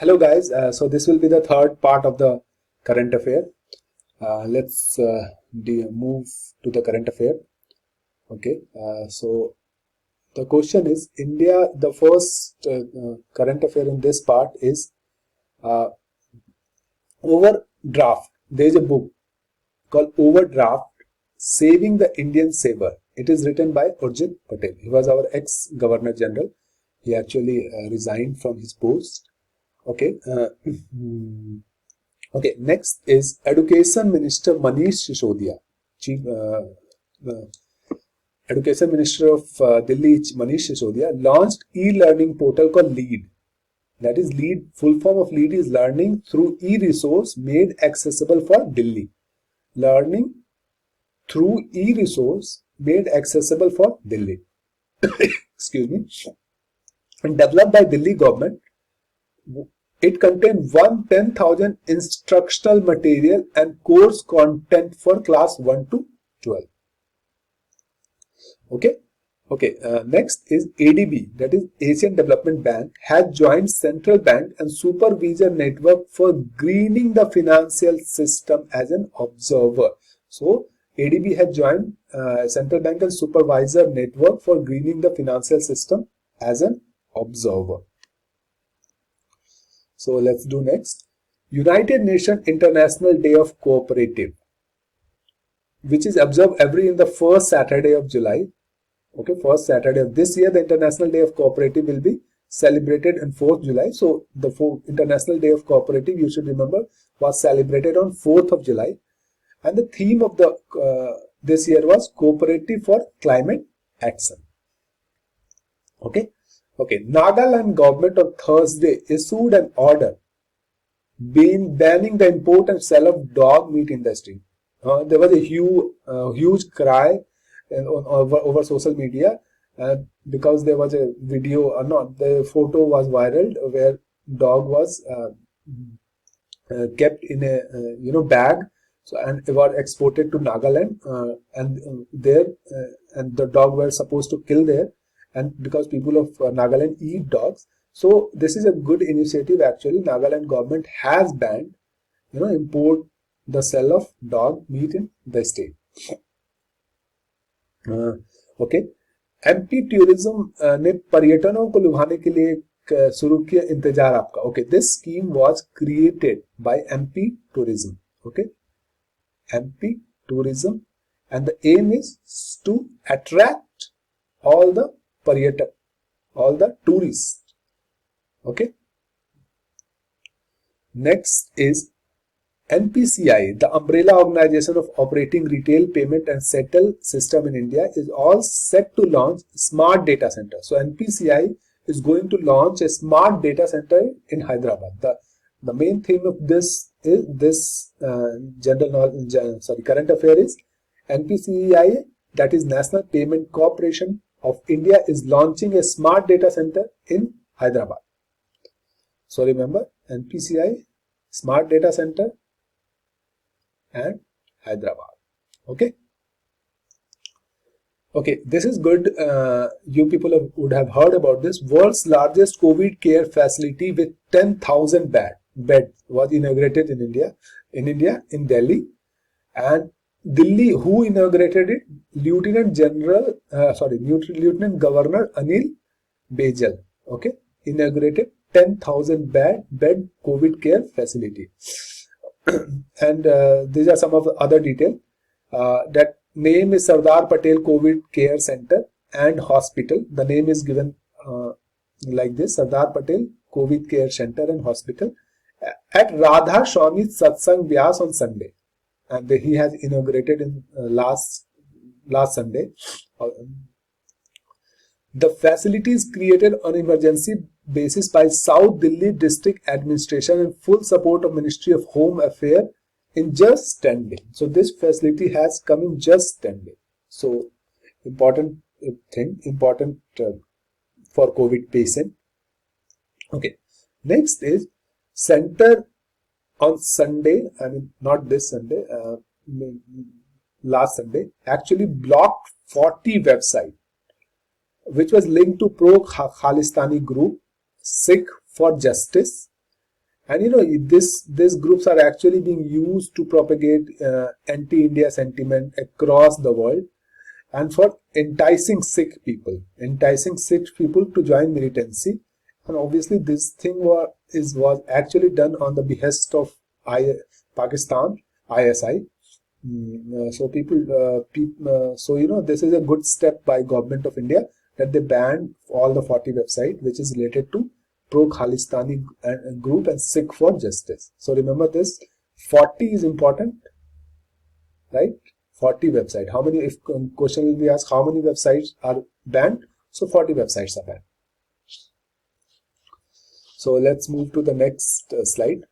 Hello guys, so this will be the third part of the current affair. Let's move to the current affair. Okay, so the question is India, the first current affair in this part is uh, Overdraft. There is a book called Overdraft, Saving the Indian Saver. It is written by Urjit Patel. He was our ex-Governor General. He actually resigned from his post. Okay. Okay. Next is Education Minister Manish Sisodia, Chief Education Minister of Delhi, Manish Sisodia, launched e-learning portal called LEAD. That is LEAD. Full form of LEAD is Learning Through E-Resource Made Accessible for Delhi. Learning through e-resource made accessible for Delhi. Excuse me. And developed by Delhi government. It contained 10,000 instructional material and course content for class 1 to 12. Okay. Okay. Next is ADB, that is Asian Development Bank, has joined Central Bank and Supervisor Network for greening the financial system as an observer. So ADB has joined Central Bank and Supervisor Network for greening the financial system as an observer. So let's do next. United Nations International Day of Cooperative, which is observed every in the first Saturday of July. Okay, first Saturday of this year, the International Day of Cooperative will be celebrated on 4th July. So the International Day of Cooperative, you should remember, was celebrated on 4th of July. And the theme of the this year was Cooperative for Climate Action. Okay. Okay. Nagaland government on Thursday issued an order banning the import and sale of dog meat industry. There was a huge cry over social media because there was a video, or not, the photo was viral where dog was kept in a bag, so and it was exported to Nagaland, and the dog were supposed to kill there, and because people of Nagaland eat dogs, so this is a good initiative. Actually, Nagaland government has banned import the sale of dog meat in the state. Okay MP tourism ने पर्यटनों को लुभाने के लिए शुरू किया इंतजार आपका. Okay, this scheme was created by MP tourism. Okay, MP tourism and the aim is to attract all the पर्यटक, all the tourists. Okay, next is NPCI, the umbrella organization of operating retail payment and settle system in India, is all set to launch smart data center. So NPCI is going to launch a smart data center in Hyderabad. The main theme of this is this current affair is NPCI, that is National Payment Corporation of India, is launching a smart data center in Hyderabad. So remember, NPCI, smart data center, and Hyderabad. Okay. Okay, this is good. You people would have heard about this. World's largest COVID care facility with 10,000 beds was inaugurated in India, in Delhi. And Delhi, who inaugurated it? Lieutenant Governor Anil Baijal. Okay, inaugurated 10,000 bed COVID care facility. And these are some of the other details. That name is Sardar Patel COVID Care Center and Hospital. The name is given like this: Sardar Patel COVID Care Center and Hospital at Radha Swami Satsang Vyas on Sunday, and he has inaugurated in last Sunday. The facility is created on emergency basis by South Delhi District Administration and full support of Ministry of Home Affairs in just 10 days. So this facility has come in just 10 days. So important thing, important for COVID patient. Okay. Next is center on Sunday, I mean not this Sunday, last Sunday, actually blocked 40 websites which was linked to pro-Khalistani group Sikh for Justice And these groups are actually being used to propagate anti-India sentiment across the world, and for enticing Sikh people to join militancy. And obviously this thing was actually done on the behest of Pakistan, ISI. So this is a good step by government of India, that they banned all the 40 website which is related to pro Khalistani group and Sikh for justice. So remember this, 40 is important, right? 40 website. How many, if question will be asked, how many websites are banned? So 40 websites are banned. So let's move to the next slide.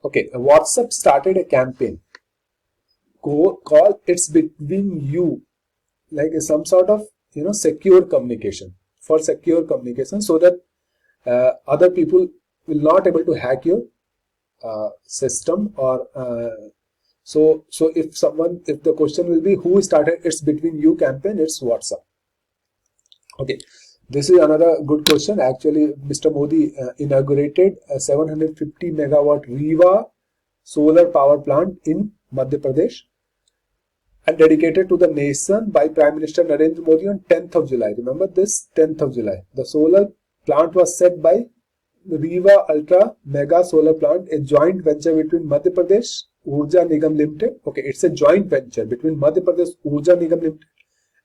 Okay, WhatsApp started a campaign called It's Between You, like some sort of secure communication, for secure communication, so that other people will not able to hack your system, or so if the question will be who started It's Between You campaign, it's WhatsApp. Okay, this is another good question. Actually, Mr. Modi inaugurated a 750 megawatt Rewa solar power plant in Madhya Pradesh, and dedicated to the nation by Prime Minister Narendra Modi on 10th of July. Remember this, 10th of July. The solar plant was set by Rewa Ultra Mega Solar Plant, a joint venture between Madhya Pradesh Urja Nigam Limited. Okay, it's a joint venture between Madhya Pradesh Urja Nigam Limited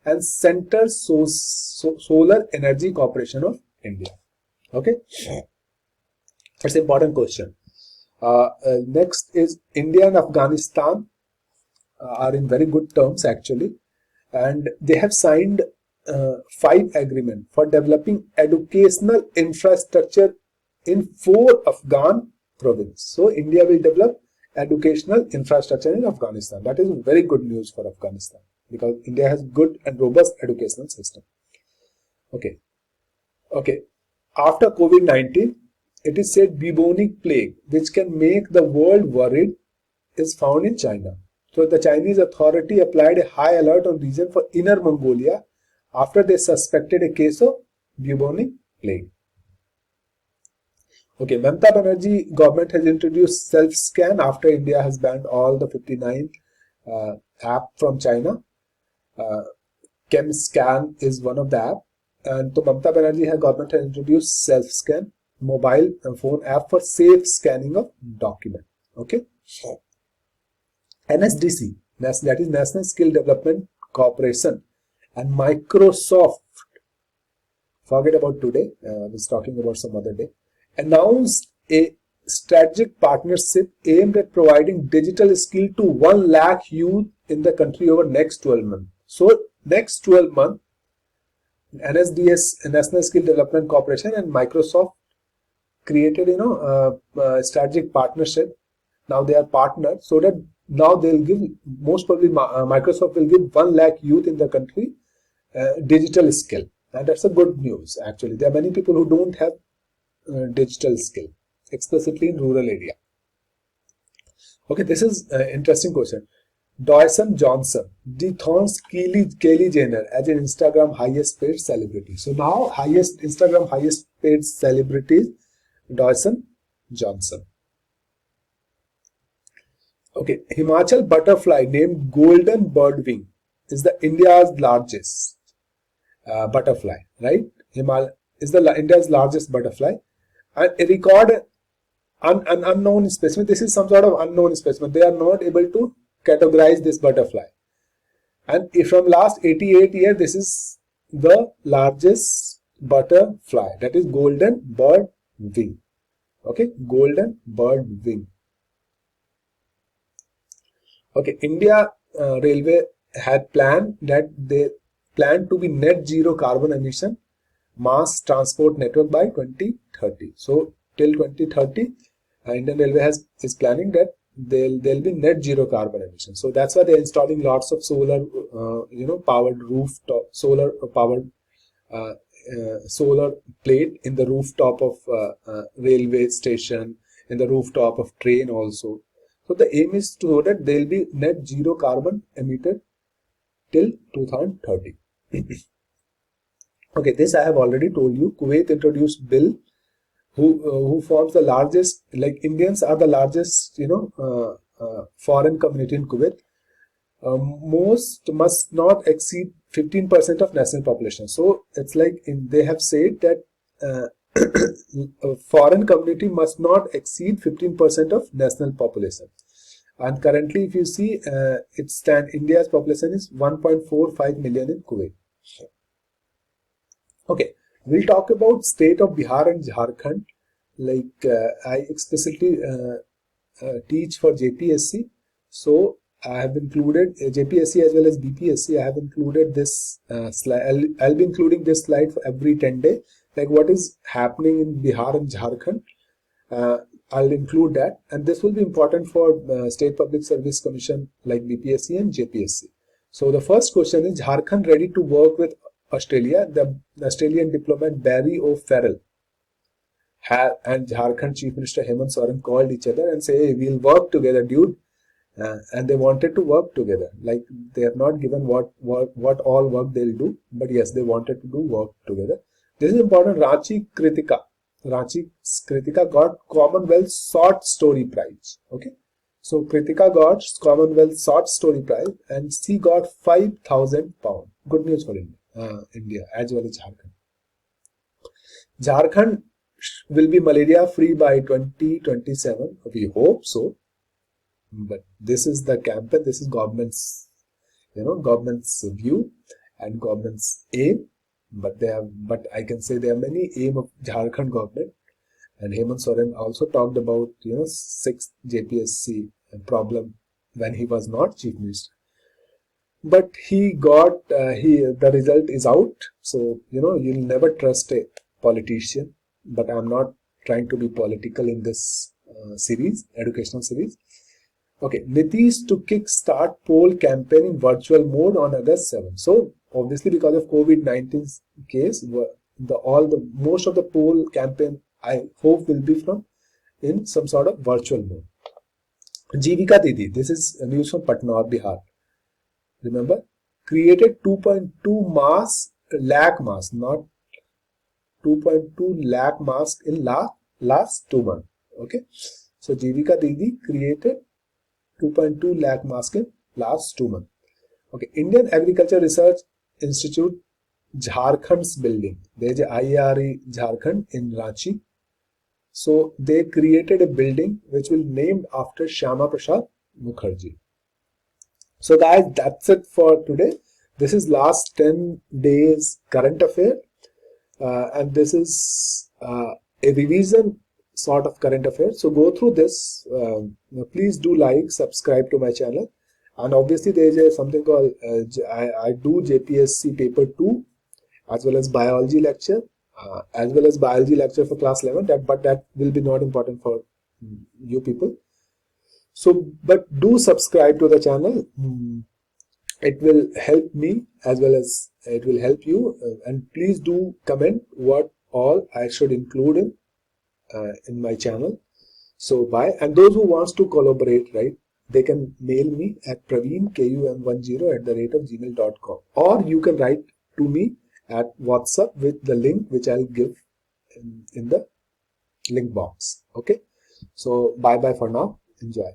and Center Solar Energy Corporation of India. Okay, it's an important question. Next is India and Afghanistan are in very good terms actually, and they have signed 5 agreements for developing educational infrastructure in 4 Afghan provinces. So India will develop educational infrastructure in Afghanistan. That is very good news for Afghanistan, because India has good and robust educational system. Okay. After COVID-19, it is said bubonic plague, which can make the world worried, is found in China. So the Chinese authority applied a high alert on region for Inner Mongolia after they suspected a case of bubonic plague. Okay, Mamata Banerjee government has introduced self-scan after India has banned all the 59 app from China. ChemScan is one of the app, and so Mamata Banerjee government has introduced self-scan mobile phone app for safe scanning of document. Okay. NSDC, that is National Skill Development Corporation, and Microsoft, forget about today, I was talking about some other day, announced a strategic partnership aimed at providing digital skill to 1 lakh youth in the country over next 12 months. So next 12 months, NSDS, National Skill Development Corporation, and Microsoft created a strategic partnership. Now they are partners, so that now they'll give, most probably Microsoft will give 1 lakh youth in the country digital skill, and that's a good news. Actually, there are many people who don't have digital skill, explicitly in rural area. Okay, this is an interesting question. Dawson Johnson dethrones Kylie Jenner as an Instagram highest paid celebrity. So now Instagram highest paid celebrity is Dawson Johnson. Okay, Himachal butterfly named golden birdwing is the India's largest butterfly, right? Is the India's largest butterfly, and a record an unknown specimen. This is some sort of unknown specimen. They are not able to categorize this butterfly, and from last 88 years, this is the largest butterfly, that is golden bird wing. Okay, golden bird wing. Okay, India Railway had planned that they plan to be net zero carbon emission mass transport network by 2030. So till 2030, Indian Railway is planning that they'll be net zero carbon emission. So that's why they're installing lots of solar, powered rooftop, solar powered solar plate in the rooftop of railway station, in the rooftop of train also. So the aim is so that they'll be net zero carbon emitted till 2030. Okay, this I have already told you. Kuwait introduced bill who forms the largest, like Indians are the largest, foreign community in Kuwait. Most must not exceed 15% of national population. So it's like they have said that a foreign community must not exceed 15% of national population. And currently, if you see, India's population is 1.45 million in Kuwait. Okay, we'll talk about state of Bihar and Jharkhand. Like I explicitly teach for JPSC, so I have included JPSC as well as BPSC. I have included this slide. I'll be including this slide for every 10 days. Like what is happening in Bihar and Jharkhand. I'll include that, and this will be important for State Public Service Commission like BPSC and JPSC. So the first question is, Jharkhand ready to work with Australia? The Australian diplomat Barry O'Farrell and Jharkhand Chief Minister Hemant Soren called each other and say, hey, we'll work together, dude. And they wanted to work together. Like they have not given what all work they'll do, but yes, they wanted to do work together. This is important. Ranchi Kritika got Commonwealth Short Story Prize. Okay, so Kritika got Commonwealth Short Story Prize, and she got £5,000. Good news for India as well as Jharkhand. Jharkhand will be malaria free by 2027. We hope so. But this is the campaign. This is government's view and government's aim. But I can say there are many aim of Jharkhand government, and Hemant Soren also talked about 6th JPSC problem when he was not chief minister. But he got the result is out. So you'll never trust a politician. But I'm not trying to be political in this educational series. Okay, Nitish to kickstart poll campaign in virtual mode on August 7. So obviously because of COVID-19 case, most of the poll campaign I hope will be in some sort of virtual mode. Jivika Didi, this is news from Patna or Bihar. Remember, created 2.2 lakh masks, not 2.2 lakh masks in last 2 months. Okay, so Jivika Didi created 2.2 lakh masks in last 2 months. Okay, Indian Agriculture Research Institute Jharkhand's building. There is a IARE Jharkhand in Ranchi. So they created a building which will be named after Shyama Prasad Mukherjee. So guys, that's it for today. This is last 10 days current affair, and this is a revision sort of current affairs. So go through this. Please do like, subscribe to my channel, and obviously there is something called I do JPSC paper 2 as well as biology lecture for class 11. But that will be not important for you people. So, but do subscribe to the channel. It will help me as well as it will help you. And please do comment what all I should include in my channel. So bye. And those who wants to collaborate, right, they can mail me at praveenkum10@gmail.com, or you can write to me at WhatsApp with the link which I'll give in the link box. Okay. So bye for now. Enjoy.